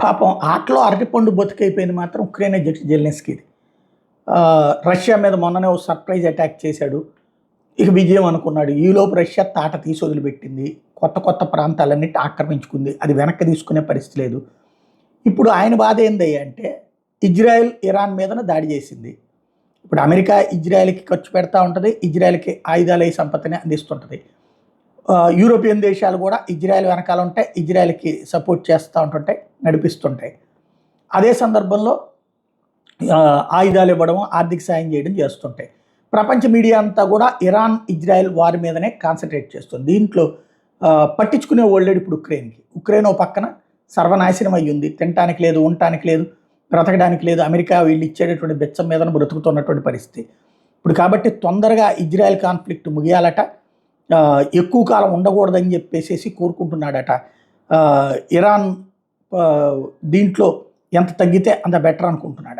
పాపం ఆటలో అరటిపండు బతుకైపోయింది మాత్రం ఉక్రెయిన్ అధ్యక్షుడు జెలెన్స్కీది. రష్యా మీద మొన్ననే ఓ సర్ప్రైజ్ అటాక్ చేశాడు. ఇక విజయం అనుకున్నాడు. ఈలోపు రష్యా తాట తీసి వదిలిపెట్టింది. కొత్త కొత్త ప్రాంతాలన్నిటి ఆక్రమించుకుంది. అది వెనక్కి తీసుకునే పరిస్థితి లేదు. ఇప్పుడు ఆయన బాధ ఏంది అంటే ఇజ్రాయెల్ ఇరాన్ మీదన దాడి చేసింది. ఇప్పుడు అమెరికా ఇజ్రాయెల్కి ఖర్చు పెడతా ఉంటుంది. ఇజ్రాయెల్కి ఆయుధాలయ సంపత్తిని అందిస్తుంటుంది. యూరోపియన్ దేశాలు కూడా ఇజ్రాయెల్ వెనకాల ఉంటాయి. ఇజ్రాయెల్కి సపోర్ట్ చేస్తూ ఉంటుంటాయి, నడిపిస్తుంటాయి. అదే సందర్భంలో ఆయుధాలు ఇవ్వడం, ఆర్థిక సాయం చేయడం చేస్తుంటాయి. ప్రపంచ మీడియా అంతా కూడా ఇరాన్ ఇజ్రాయెల్ వారి మీదనే కాన్సన్ట్రేట్ చేస్తుంది. దీంట్లో పట్టించుకునే వాళ్ళేడు ఇప్పుడు ఉక్రెయిన్కి. ఉక్రెయిన్ ఓ పక్కన సర్వనాశనం అయ్యింది. తినటానికి లేదు, ఉండటానికి లేదు, బ్రతకడానికి లేదు. అమెరికా వీళ్ళు ఇచ్చేటటువంటి బెచ్చం మీదన బ్రతుకుతున్నటువంటి పరిస్థితి ఇప్పుడు. కాబట్టి తొందరగా ఇజ్రాయెల్ కాన్ఫ్లిక్ట్ ముగియాలట, ఎక్కువ కాలం ఉండకూడదని చెప్పేసి కోరుకుంటున్నాడట. ఇరాన్ దీంట్లో ఎంత తగ్గితే అంత బెటర్ అనుకుంటున్నాడు.